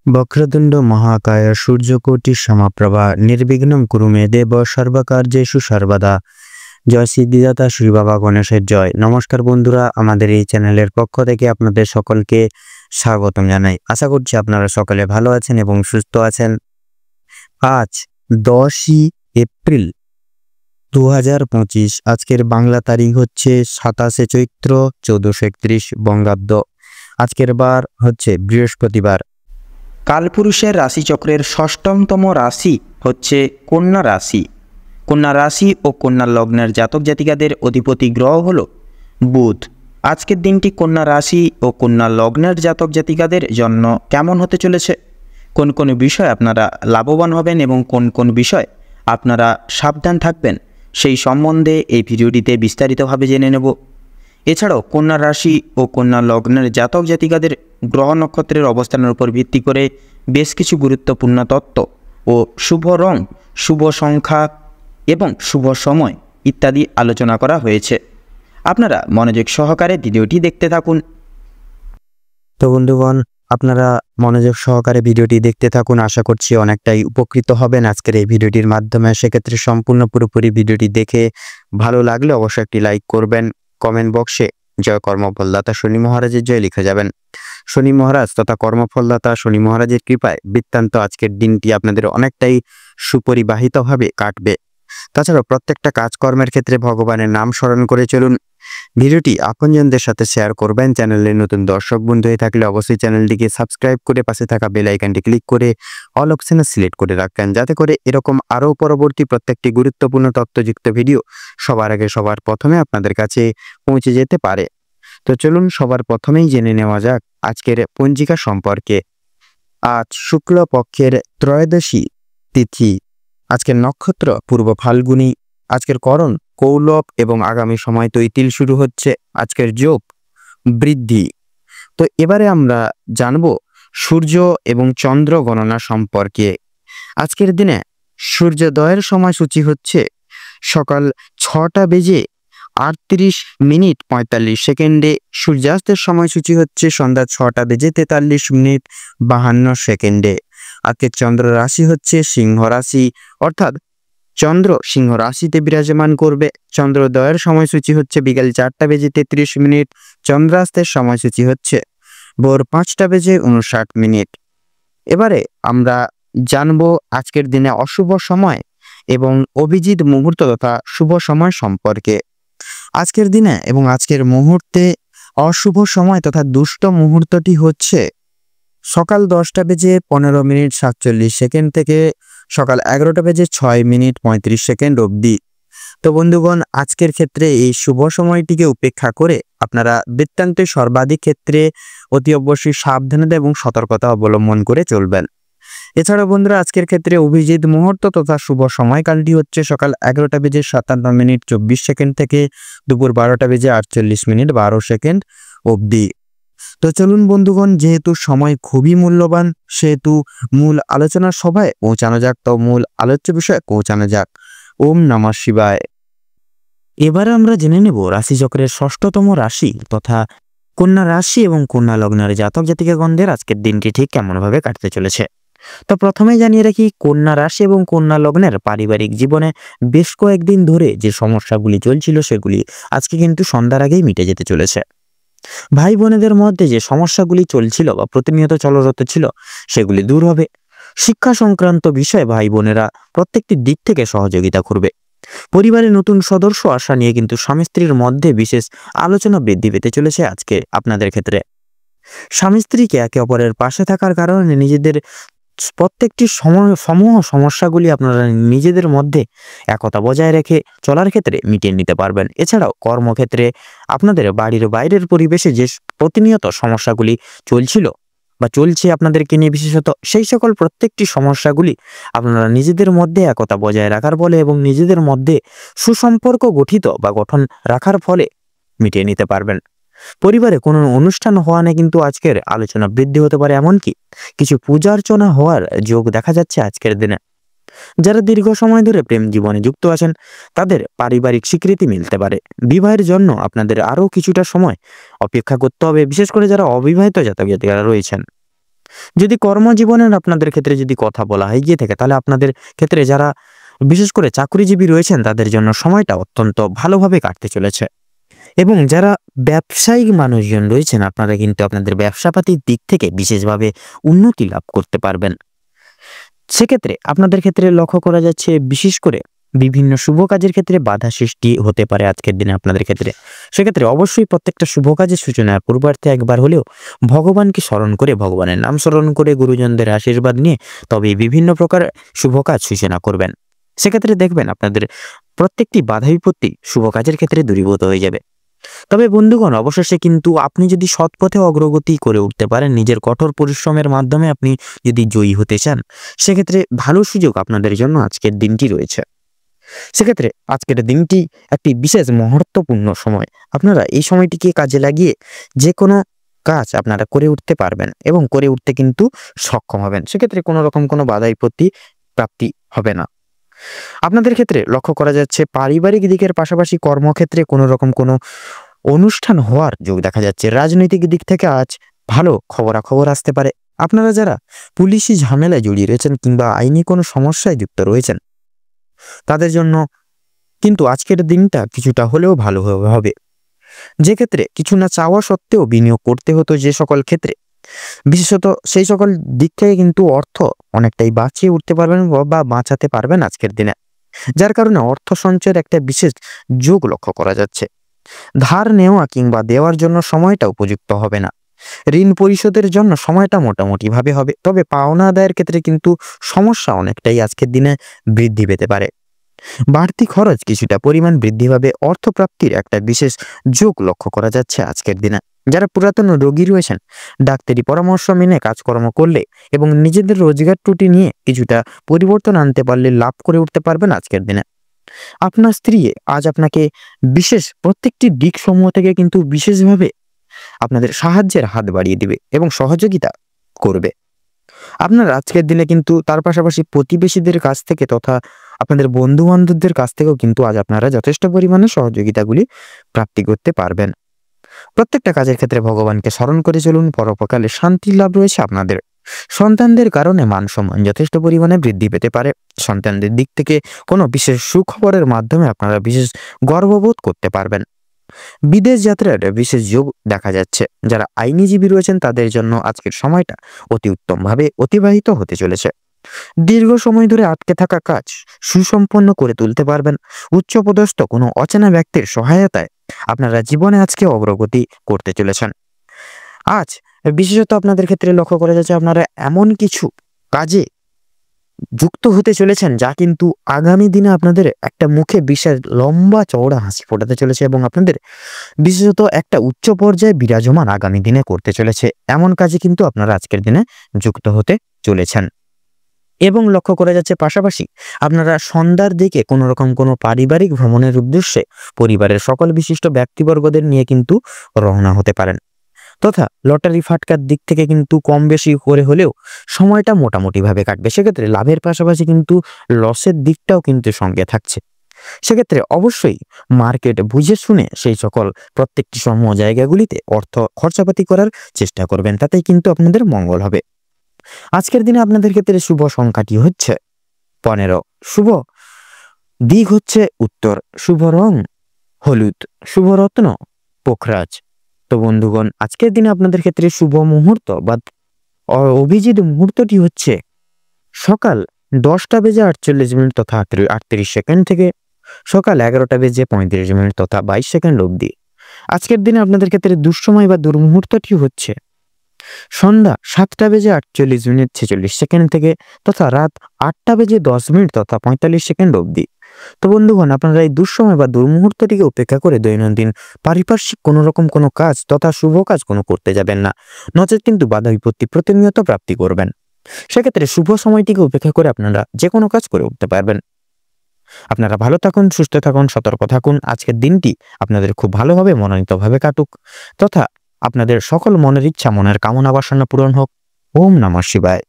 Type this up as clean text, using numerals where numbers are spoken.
বক্রতুণ্ড মহাকায় সূর্যকোটি সমপ্রভা নির্বিঘ্নম কুরু মে দেব সর্বকার্যেষু সর্বদা। জয় সিদ্ধিদাতা শ্রী বাবা গণেশের জয়। নমস্কার বন্ধুরা, আমাদের এই চ্যানেলের পক্ষ থেকে আপনাদের সকলকে স্বাগতম জানাই। আশা করছি আপনারা সকলে ভালো আছেন এবং সুস্থ আছেন। আজ 10ই এপ্রিল 2025। আজকের বাংলা তারিখ হচ্ছে 27শে চৈত্র 1431 বঙ্গাব্দ। আজকের বার হচ্ছে বৃহস্পতিবার। কালপুরুষের রাশিচক্রের ষষ্ঠতম রাশি হচ্ছে কন্যা রাশি। কন্যা রাশি ও কন্যা লগ্নের জাতক জাতিকাদের অধিপতি গ্রহ হল বুধ। আজকের দিনটি কন্যা রাশি ও কন্যা লগ্নের জাতক জাতিকাদের জন্য কেমন হতে চলেছে, কোন কোন বিষয় আপনারা লাভবান হবেন এবং কোন কোন বিষয় আপনারা সাবধান থাকবেন, সেই সম্বন্ধে এই ভিডিওটিতে বিস্তারিতভাবে জেনে নেব। এছাড়াও কন্যা রাশি ও কন্যা লগ্নের জাতক জাতিকাদের গ্রহ নক্ষত্রের অবস্থানের উপর ভিত্তি করে বেশ কিছু গুরুত্বপূর্ণ তত্ত্ব ও শুভ রং, শুভ সংখ্যা এবং শুভ সময় ইত্যাদি আলোচনা করা হয়েছে। আপনারা মনোযোগ সহকারে ভিডিওটি দেখতে থাকুন। তো বন্ধুগণ, আপনারা মনোযোগ সহকারে ভিডিওটি দেখতে থাকুন। আশা করছি অনেকটাই উপকৃত হবেন আজকের এই ভিডিওটির মাধ্যমে। সেক্ষেত্রে সম্পূর্ণ পুরোপুরি ভিডিওটি দেখে ভালো লাগলে অবশ্যই একটি লাইক করবেন। কমেন্ট বক্সে জয় কর্মফলদাতা শনি মহারাজের জয় লিখে যাবেন। শনি মহারাজ তথা কর্মফলদাতা শনি মহারাজের কৃপায় বৃত্তান্ত আজকের দিনটি আপনাদের অনেকটাই সুপরিবাহিতভাবে কাটবে। তাছাড়াও প্রত্যেকটা কাজকর্মের ক্ষেত্রে ভগবানের নাম স্মরণ করে চলুন। ভিডিওটি আপনজনদের সাথে শেয়ার করবেন। চ্যানেলের নতুন দর্শক বন্ধু হয়ে থাকলে অবশ্যই চ্যানেলটিকে সাবস্ক্রাইব করে পাশে থাকা বেল আইকনটি ক্লিক করে অল অপশনে সিলেক্ট করে রাখবেন, যাতে করে এরকম আরও পরবর্তী প্রত্যেকটি গুরুত্বপূর্ণ তথ্যযুক্ত ভিডিও সবার আগে সবার প্রথমে আপনাদের কাছে পৌঁছে যেতে পারে। তো চলুন সবার প্রথমেই জেনে নেওয়া যাক আজকের পঞ্জিকা সম্পর্কে। আজ শুক্লপক্ষের ত্রয়োদশী তিথি। আজকের নক্ষত্র পূর্ব ফাল্গুনী। আজকের করণ কৌলব এবং আগামী সময় তৈতিল শুরু হচ্ছে। আজকের যোগ বৃদ্ধি। তো এবারে আমরা জানব সূর্য এবং চন্দ্র গণনা সম্পর্কে। আজকের দিনে সূর্যোদয়ের সময়সূচি হচ্ছে সকাল 6:38:45। সূর্যাস্তের সময়সূচি হচ্ছে সন্ধ্যা 6:43:52। আজকের চন্দ্র রাশি হচ্ছে সিংহ রাশি, অর্থাৎ চন্দ্র সিংহ রাশিতে বিরাজমান করবে। চন্দ্রোদয়ের সময়সূচি হচ্ছে বিকাল 4:33। চন্দ্রাস্তের সময়সূচি হচ্ছে ভোর 5:59। এবারে আমরা জানবো আজকের দিনে অশুভ সময় এবং অভিজিৎ মুহূর্ত তথা শুভ সময় সম্পর্কে। আজকের দিনে এবং আজকের মুহূর্তে অশুভ সময় তথা দুষ্ট মুহূর্তটি হচ্ছে সকাল 10:15:47 থেকে সকাল 11:06:35 অবধি। তো বন্ধুগণ, আজকের ক্ষেত্রে এই শুভ সময়টিকে উপেক্ষা করে আপনারা বৃত্তান্তে সর্বাধিক ক্ষেত্রে অতি অবশ্যই সাবধানতা এবং সতর্কতা অবলম্বন করে চলবেন। এছাড়াও বন্ধুরা, আজকের ক্ষেত্রে অভিজিৎ মুহূর্ত তথা শুভ সময়কালটি হচ্ছে সকাল 11:57:24 থেকে দুপুর 12:48:12 অবধি। তো চলুন বন্ধুগণ, যেহেতু সময় খুবই মূল্যবান, সেহেতু মূল আলোচনার সভায় পৌঁছানো যাক। তো মূল আলোচ্য বিষয়ে পৌঁছানো যাক। ওম নমঃ শিবায়। এবারে আমরা জেনে নেব রাশিচক্রের ষষ্ঠতম রাশি তথা কন্যা রাশি এবং কন্যা লগ্নের জাতক জাতিকাগণদের আজকের দিনটি ঠিক কেমনভাবে কাটতে চলেছে। তো প্রথমে জানিয়ে রাখি, কন্যা রাশি এবং কন্যা লগ্নের পারিবারিক জীবনে বেশ কয়েকদিন ধরে যে সমস্যাগুলি চলছিল সেগুলি আজকে কিন্তু সন্ধ্যার আগেই মিটে যেতে চলেছে। ভাই বোনেদের মধ্যে যে সমস্যাগুলি চলছিল বা প্রতিনিয়ত চলরত ছিল সেগুলি দূর হবে। শিক্ষা সংক্রান্ত বিষয়ে ভাই বোনেরা প্রত্যেকটি দিক থেকে সহযোগিতা করবে। পরিবারে নতুন সদস্য আসা নিয়ে কিন্তু স্বামী স্ত্রীর মধ্যে বিশেষ আলোচনা বৃদ্ধি পেতে চলেছে আজকে আপনাদের ক্ষেত্রে। স্বামী স্ত্রীকে একে অপরের পাশে থাকার কারণে নিজেদের প্রত্যেকটি সমূহ সমস্যাগুলি আপনারা নিজেদের মধ্যে একতা বজায় রেখে চলার ক্ষেত্রে মিটিয়ে নিতে পারবেন। এছাড়াও কর্মক্ষেত্রে আপনাদের বাড়ির বাইরের পরিবেশে যে প্রতিনিয়ত সমস্যাগুলি চলছিল বা চলছে আপনাদেরকে নিয়ে বিশেষত, সেই সকল প্রত্যেকটি সমস্যাগুলি আপনারা নিজেদের মধ্যে একতা বজায় রাখার ফলে এবং নিজেদের মধ্যে সুসম্পর্ক গঠন রাখার ফলে মিটিয়ে নিতে পারবেন। পরিবারে কোনো অনুষ্ঠান হওয়া নিয়ে কিন্তু আজকের আলোচনা বৃদ্ধি হতে পারে, এমনকি কিছু পূজা অর্চনা হওয়ার যোগ দেখা যাচ্ছে আজকের দিনে। যারা দীর্ঘ সময় ধরে প্রেম জীবনে যুক্ত আছেন তাদের পারিবারিক স্বীকৃতি মিলতে পারে। বিবাহের জন্য আপনাদের আরও কিছুটা সময় অপেক্ষা করতে হবে, বিশেষ করে যারা অবিবাহিত জাতক জাতিকারা রয়েছেন। যদি কর্মজীবনের আপনাদের ক্ষেত্রে যদি কথা বলা হয় গিয়ে থাকে, তাহলে আপনাদের ক্ষেত্রে যারা বিশেষ করে চাকরিজীবী রয়েছেন তাদের জন্য সময়টা অত্যন্ত ভালোভাবে কাটতে চলেছে। এবং যারা ব্যবসায়িক মানুষজন রয়েছেন, আপনারা কিন্তু আপনাদের ব্যবসাপাতির দিক থেকে বিশেষভাবে উন্নতি লাভ করতে পারবেন। সেক্ষেত্রে আপনাদের ক্ষেত্রে লক্ষ্য করা যাচ্ছে বিশেষ করে বিভিন্ন শুভ কাজের ক্ষেত্রে বাধা সৃষ্টি হতে পারে আজকের দিনে আপনাদের ক্ষেত্রে। সেক্ষেত্রে অবশ্যই প্রত্যেকটা শুভ কাজের সূচনার পূর্বার্থে একবার হলেও ভগবানকে স্মরণ করে, ভগবানের নাম স্মরণ করে, গুরুজনদের আশীর্বাদ নিয়ে তবে বিভিন্ন প্রকার শুভ কাজ সূচনা করবেন। সেক্ষেত্রে দেখবেন আপনাদের প্রত্যেকটি বাধা বিপত্তি শুভ কাজের ক্ষেত্রে দূরীভূত হয়ে যাবে। তবে বন্ধুগণ, অবশেষে কিন্তু আপনি যদি সৎ পথে অগ্রগতি করে উঠতে পারেন, নিজের কঠোর পরিশ্রমের মাধ্যমে আপনি যদি জয়ী হতে চান, সেক্ষেত্রে ভালো সুযোগ আপনাদের জন্য আজকের দিনটি রয়েছে। সেক্ষেত্রে আজকের দিনটি একটি বিশেষ মহত্বপূর্ণ সময়। আপনারা এই সময়টিকে কাজে লাগিয়ে যে কোনো কাজ আপনারা করে উঠতে পারবেন এবং করে উঠতে কিন্তু সক্ষম হবেন। সেক্ষেত্রে কোনো রকম কোনো বাধা বিপত্তি প্রাপ্তি হবে না। আপনাদের ক্ষেত্রে লক্ষ্য করা যাচ্ছে পারিবারিক দিকের পাশাপাশি কর্মক্ষেত্রে কোনো রকম কোনো অনুষ্ঠান হওয়ার যোগ দেখা যাচ্ছে। রাজনৈতিক দিক থেকে আজ ভালো খবরাখবর আসতে পারে। আপনারা যারা পুলিশি ঝামেলায় জড়িয়ে রয়েছেন কিংবা আইনি কোনো সমস্যায় যুক্ত রয়েছেন, তাদের জন্য কিন্তু আজকের দিনটা কিছুটা হলেও ভালো হবে। যে ক্ষেত্রে কিছু না চাওয়া সত্ত্বেও বিনিয়োগ করতে হতো, যে সকল ক্ষেত্রে বিশেষত সেই সকল দিক থেকে কিন্তু অর্থ অনেকটাই বাঁচিয়ে উঠতে পারবেন বা বাঁচাতে পারবেন আজকের দিনে, যার কারণে অর্থ সঞ্চয়ের একটা বিশেষ যোগ লক্ষ্য করা যাচ্ছে। ধার নেওয়া কিংবা দেওয়ার জন্য সময়টা উপযুক্ত হবে না। ঋণ পরিশোধের জন্য সময়টা মোটামুটি ভাবে হবে, তবে পাওনা আদায়ের ক্ষেত্রে কিন্তু সমস্যা অনেকটাই আজকের দিনে বৃদ্ধি পেতে পারে। বাড়তি খরচ কিছুটা পরিমাণ বৃদ্ধি পাবে। অর্থপ্রাপ্তির একটা বিশেষ যোগ লক্ষ্য করা যাচ্ছে আজকের দিনে। যারা পুরাতন রোগী রয়েছেন, ডাক্তারি পরামর্শ মেনে কাজকর্ম করলে এবং নিজেদের রোজগার ত্রুটি নিয়ে কিছুটা পরিবর্তন আনতে পারলে লাভ করে উঠতে পারবেন আজকের দিনে। আপনার স্ত্রী আজ আপনাকে বিশেষ প্রত্যেকটি দিক সমূহ থেকে কিন্তু বিশেষভাবে আপনাদের সাহায্যের হাত বাড়িয়ে দিবে এবং সহযোগিতা করবে। আপনার আজকের দিনে কিন্তু তার পাশাপাশি প্রতিবেশীদের কাছ থেকে তথা আপনাদের বন্ধু বান্ধবদের কাছ থেকেও কিন্তু আজ আপনারা যথেষ্ট পরিমাণে সহযোগিতাগুলি প্রাপ্তি করতে পারবেন। প্রত্যেকটা কাজের ক্ষেত্রে ভগবানকে স্মরণ করে চলুন। পরোপকালে শান্তি লাভ রয়েছে আপনাদের। সন্তানদের কারণে মান সম্মান যথেষ্ট পরিমাণে বৃদ্ধি পেতে পারে। সন্তানদের দিক থেকে কোনো বিশেষ সুখবরের মাধ্যমে আপনারা বিশেষ গর্ববোধ করতে পারবেন। বিদেশ যাত্রার বিশেষ যোগ দেখা যাচ্ছে। যারা আইনজীবী রয়েছেন তাদের জন্য আজকের সময়টা অতি উত্তমভাবে অতিবাহিত হতে চলেছে। দীর্ঘ সময় ধরে আটকে থাকা কাজ সুসম্পন্ন করে তুলতে পারবেন। উচ্চপদস্থ কোনো অচেনা ব্যক্তির সহায়তায় আপনারা জীবনে আজকে অগ্রগতি করতে চলেছেন। আজ বিশেষত আপনাদের ক্ষেত্রে লক্ষ্য করা যাচ্ছে আপনারা এমন কিছু কাজে যুক্ত হতে চলেছেন যা কিন্তু আগামী দিনে আপনাদের একটা মুখে বিশেষ লম্বা চওড়া হাসি ফোটাতে চলেছে এবং আপনাদের বিশেষত একটা উচ্চ পর্যায়ে বিরাজমান আগামী দিনে করতে চলেছে। এমন কাজে কিন্তু আপনারা আজকের দিনে যুক্ত হতে চলেছেন। এবং লক্ষ্য করা যাচ্ছে পাশাপাশি আপনারা সন্ধ্যার দিকে কোনো রকম কোনো পারিবারিক ভ্রমণের উদ্দেশ্যে পরিবারের সকল বিশিষ্ট ব্যক্তিবর্গদের নিয়ে কিন্তু রওনা হতে পারেন। তথা লটারি ফাটকার দিক থেকে কিন্তু কম বেশি করে হলেও সময়টা মোটামুটি ভাবে কাটবে। সেক্ষেত্রে লাভের পাশাপাশি কিন্তু লসের দিকটাও কিন্তু সঙ্গে থাকছে। সেক্ষেত্রে অবশ্যই মার্কেট বুঝে শুনে সেই সকল প্রত্যেকটি সমূহ জায়গাগুলিতে অর্থ খরচাপাতি করার চেষ্টা করবেন, তাতেই কিন্তু আপনাদের মঙ্গল হবে। আজকের দিনে আপনাদের ক্ষেত্রে শুভ সংখ্যাটি হচ্ছে 15, শুভ দিক হচ্ছে উত্তর, শুভ রং হলুদ, শুভ রত্ন পোখরাজ। তো বন্ধুগণ, আজকের দিনে আপনাদের ক্ষেত্রে শুভ মুহূর্ত বা অভিজিৎ মুহূর্তটি হচ্ছে সকাল 10:48 তথা 38 থেকে সকাল 11:35 তথা 22 অবধি। আজকের দিনে আপনাদের ক্ষেত্রে দুঃসময় বা দুর্মুহূর্তটি হচ্ছে সন্ধ্যা 7:48 থেকে তথা রাত 8:10 তথা 45 অবধি। তো বন্ধুগণ, আপনারা এই দুঃসময় বা দুর্মুহূর্তটিকে উপেক্ষা করে দৈনন্দিন পারিপার্শ্বিক কোনো রকম কোনো কাজ তথা শুভ কাজ কোনো করতে যাবেন না, নচেত কিন্তু বাধা বিপত্তি প্রতিনিয়ত প্রাপ্তি করবেন। সেক্ষেত্রে শুভ সময়টিকে উপেক্ষা করে আপনারা যে কোনো কাজ করে উঠতে পারবেন। আপনারা ভালো থাকুন, সুস্থ থাকুন, সতর্ক থাকুন। আজকের দিনটি আপনাদের খুব ভালোভাবে মনোনীতভাবে কাটুক তথা আপনাদের সকল মনের ইচ্ছা মনের কামনা বাসনা পূরণ হোক। ওম নমঃ শিবায়।